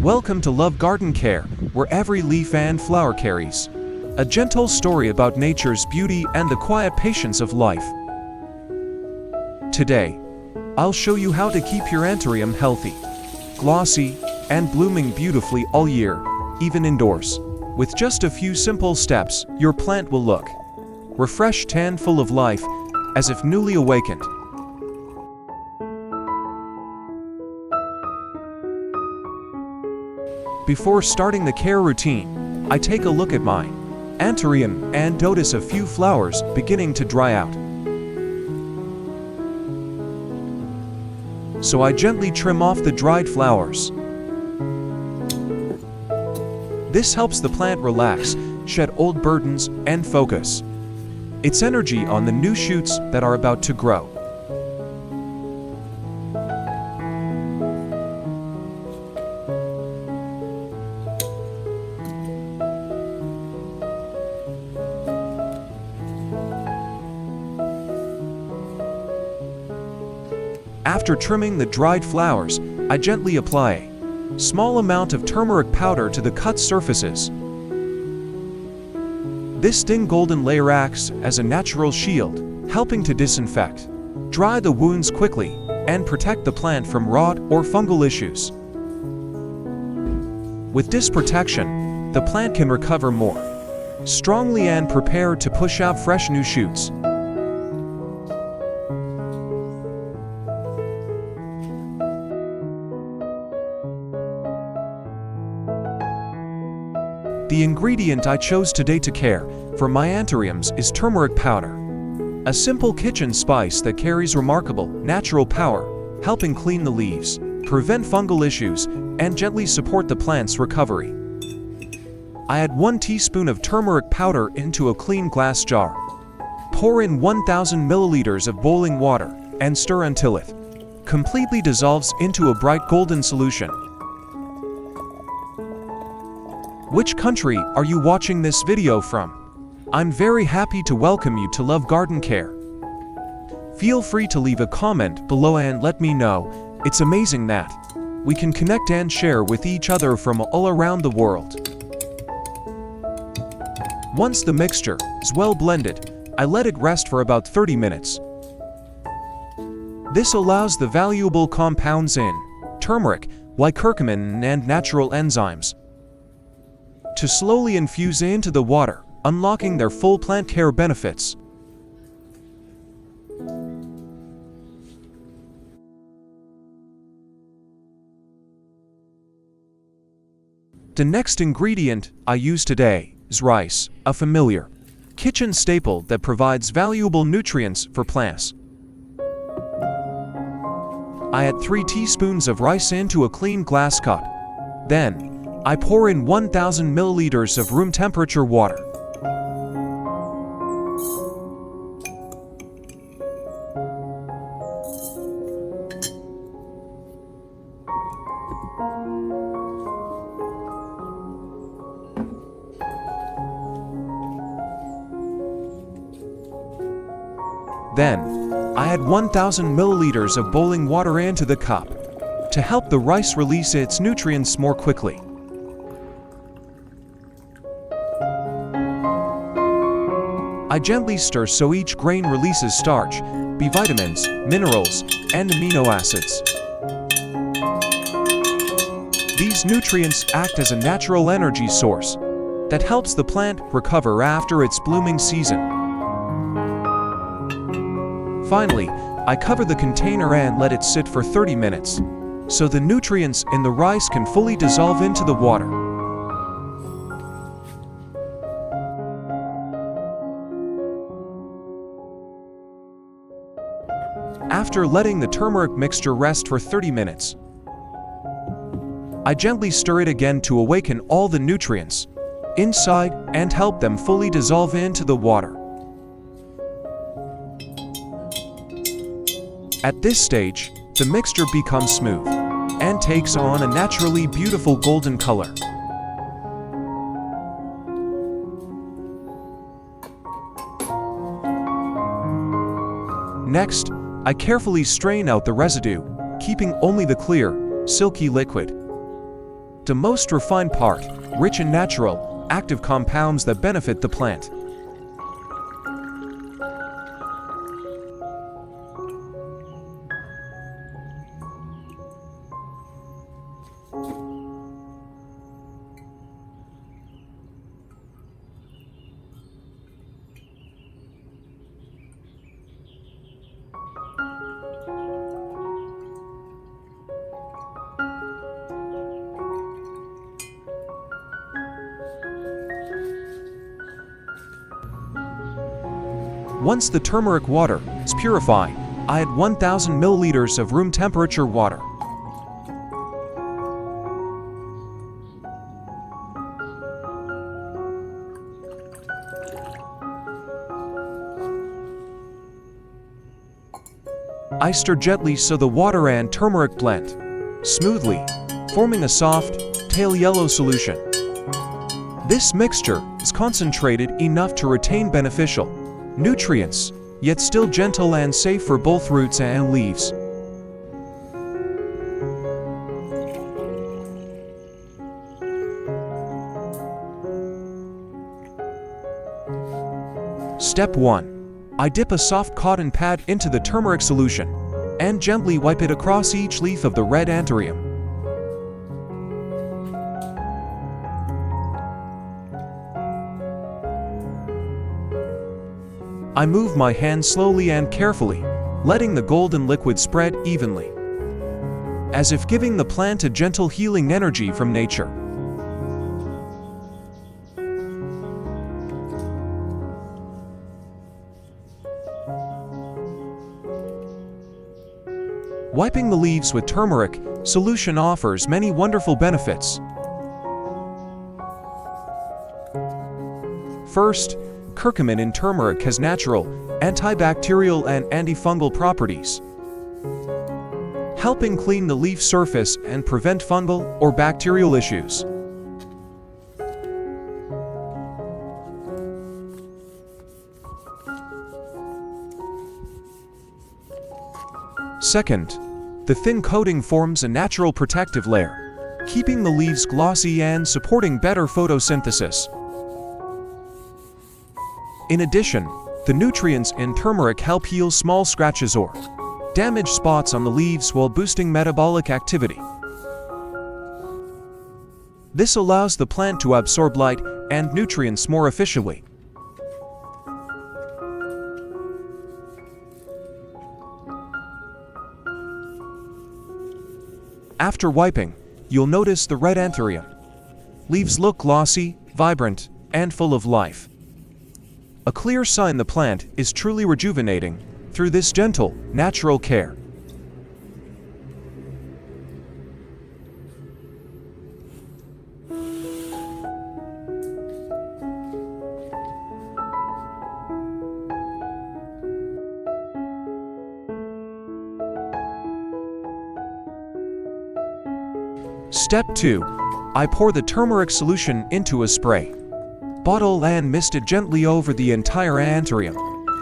Welcome to Love Garden Care, where every leaf and flower carries a gentle story about nature's beauty and the quiet patience of life. Today, I'll show you how to keep your Anthurium healthy, glossy, and blooming beautifully all year, even indoors. With just a few simple steps, your plant will look refreshed and full of life, as if newly awakened. Before starting the care routine, I take a look at my Anthurium and notice a few flowers beginning to dry out. So I gently trim off the dried flowers. This helps the plant relax, shed old burdens, and focus its energy on the new shoots that are about to grow. After trimming the dried flowers, I gently apply a small amount of turmeric powder to the cut surfaces. This thin golden layer acts as a natural shield, helping to disinfect, dry the wounds quickly, and protect the plant from rot or fungal issues. With this protection, the plant can recover more strongly and prepare to push out fresh new shoots. The ingredient I chose today to care for my Anthuriums is turmeric powder, a simple kitchen spice that carries remarkable natural power, helping clean the leaves, prevent fungal issues, and gently support the plant's recovery. I add 1 teaspoon of turmeric powder into a clean glass jar. Pour in 1,000 milliliters of boiling water and stir until it completely dissolves into a bright golden solution. Which country are you watching this video from? I'm very happy to welcome you to Love Garden Care. Feel free to leave a comment below and let me know. It's amazing that we can connect and share with each other from all around the world. Once the mixture is well blended, I let it rest for about 30 minutes. This allows the valuable compounds in turmeric, like curcumin and natural enzymes, to slowly infuse into the water, unlocking their full plant care benefits. The next ingredient I use today is rice, a familiar kitchen staple that provides valuable nutrients for plants. I add 3 teaspoons of rice into a clean glass cup. Then, I pour in 1,000 milliliters of room temperature water. Then, I add 1,000 milliliters of boiling water into the cup to help the rice release its nutrients more quickly. I gently stir so each grain releases starch, B vitamins, minerals, and amino acids. These nutrients act as a natural energy source that helps the plant recover after its blooming season. Finally, I cover the container and let it sit for 30 minutes, so the nutrients in the rice can fully dissolve into the water. After letting the turmeric mixture rest for 30 minutes, I gently stir it again to awaken all the nutrients inside and help them fully dissolve into the water. At this stage, the mixture becomes smooth and takes on a naturally beautiful golden color. Next, I carefully strain out the residue, keeping only the clear, silky liquid. to most refined part, rich in natural, active compounds that benefit the plant. Once the turmeric water is purified, I add 1,000 milliliters of room temperature water. I stir gently so the water and turmeric blend smoothly, forming a soft, pale yellow solution. This mixture is concentrated enough to retain beneficial nutrients, yet still gentle and safe for both roots and leaves. Step 1. I dip a soft cotton pad into the turmeric solution and gently wipe it across each leaf of the red Anthurium. I move my hand slowly and carefully, letting the golden liquid spread evenly, as if giving the plant a gentle healing energy from nature. Wiping the leaves with turmeric solution offers many wonderful benefits. First, curcumin in turmeric has natural, antibacterial and antifungal properties, helping clean the leaf surface and prevent fungal or bacterial issues. Second, the thin coating forms a natural protective layer, keeping the leaves glossy and supporting better photosynthesis. In addition, the nutrients in turmeric help heal small scratches or damaged spots on the leaves while boosting metabolic activity. This allows the plant to absorb light and nutrients more efficiently. After wiping, you'll notice the red Anthurium leaves look glossy, vibrant, and full of life. A clear sign the plant is truly rejuvenating through this gentle, natural care. Step 2. I pour the turmeric solution into a spray bottle and mist it gently over the entire Anthurium,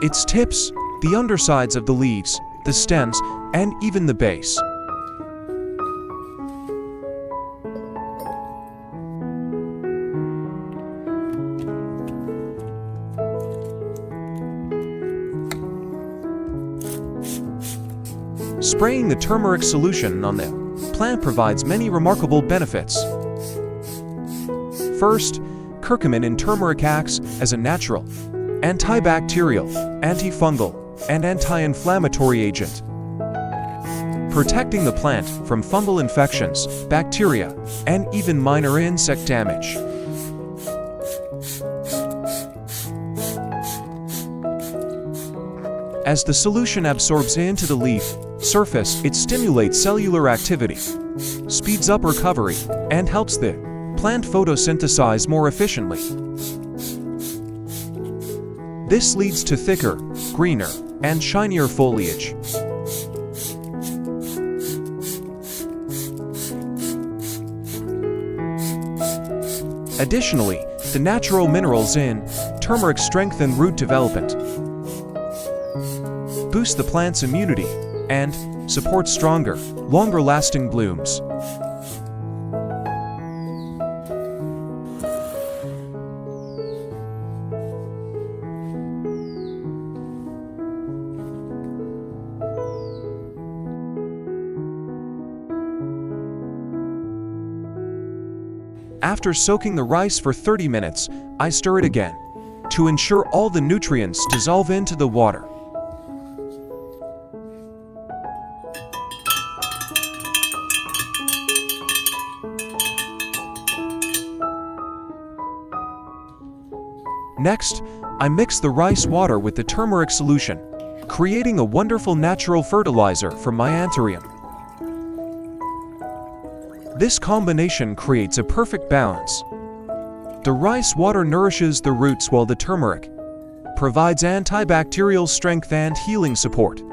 its tips, the undersides of the leaves, the stems, and even the base. Spraying the turmeric solution on the plant provides many remarkable benefits. First, curcumin in turmeric acts as a natural, antibacterial, antifungal, and anti-inflammatory agent, protecting the plant from fungal infections, bacteria, and even minor insect damage. As the solution absorbs into the leaf surface, it stimulates cellular activity, speeds up recovery, and helps the plant photosynthesize more efficiently. This leads to thicker, greener, and shinier foliage. Additionally, the natural minerals in turmeric strengthen root development, boost the plant's immunity, and support stronger, longer-lasting blooms. After soaking the rice for 30 minutes, I stir it again to ensure all the nutrients dissolve into the water. Next, I mix the rice water with the turmeric solution, creating a wonderful natural fertilizer for my Anthurium. This combination creates a perfect balance. The rice water nourishes the roots while the turmeric provides antibacterial strength and healing support.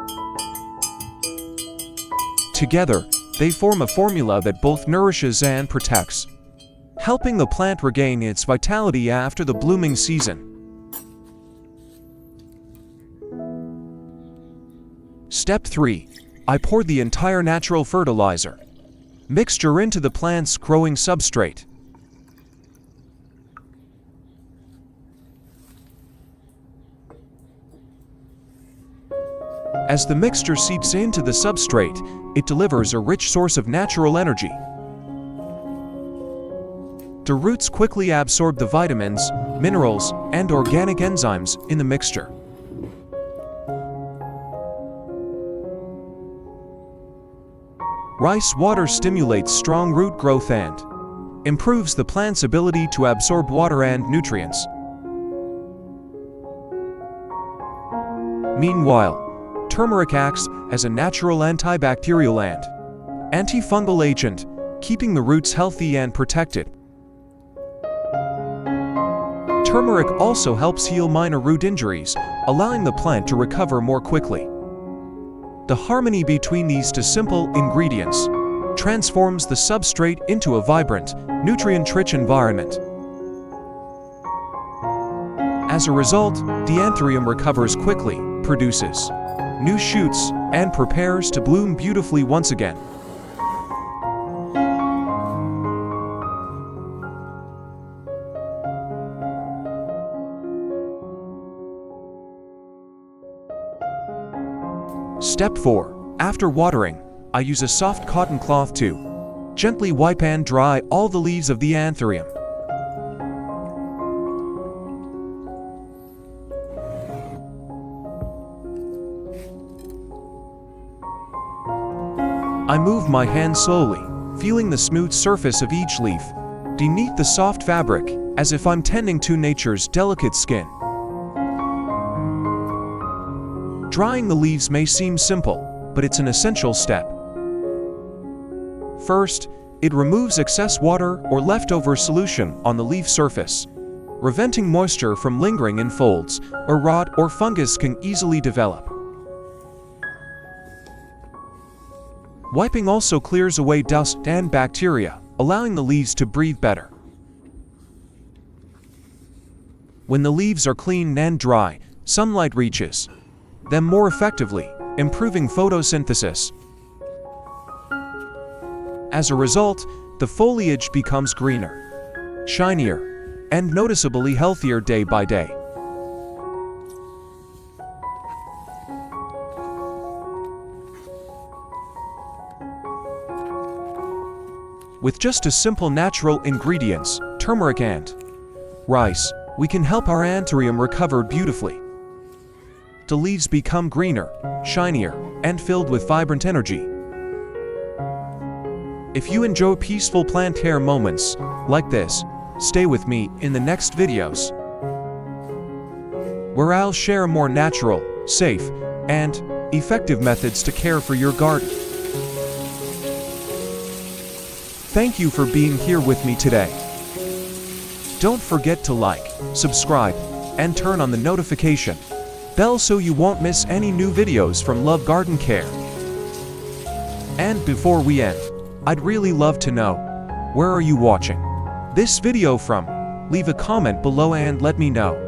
Together, they form a formula that both nourishes and protects, helping the plant regain its vitality after the blooming season. Step 3. I pour the entire natural fertilizer mixture into the plant's growing substrate. As the mixture seeps into the substrate, it delivers a rich source of natural energy. The roots quickly absorb the vitamins, minerals, and organic enzymes in the mixture. Rice water stimulates strong root growth and improves the plant's ability to absorb water and nutrients. Meanwhile, turmeric acts as a natural antibacterial and antifungal agent, keeping the roots healthy and protected. Turmeric also helps heal minor root injuries, allowing the plant to recover more quickly. The harmony between these two simple ingredients transforms the substrate into a vibrant, nutrient-rich environment. As a result, the Anthurium recovers quickly, produces new shoots, and prepares to bloom beautifully once again. Step 4. After watering, I use a soft cotton cloth to gently wipe and dry all the leaves of the Anthurium. I move my hand slowly, feeling the smooth surface of each leaf beneath the soft fabric, as if I'm tending to nature's delicate skin. Drying the leaves may seem simple, but it's an essential step. First, it removes excess water or leftover solution on the leaf surface, preventing moisture from lingering in folds, or rot or fungus can easily develop. Wiping also clears away dust and bacteria, allowing the leaves to breathe better. When the leaves are clean and dry, sunlight reaches them more effectively, improving photosynthesis. As a result, the foliage becomes greener, shinier, and noticeably healthier day by day. With just a simple natural ingredients, turmeric and rice, we can help our Anthurium recover beautifully. The leaves become greener, shinier, and filled with vibrant energy. If you enjoy peaceful plant care moments like this, stay with me in the next videos, where I'll share more natural, safe, and effective methods to care for your garden. Thank you for being here with me today. Don't forget to like, subscribe, and turn on the notification bell so you won't miss any new videos from Love Garden Care. And before we end, I'd really love to know, where are you watching this video from? Leave a comment below and let me know.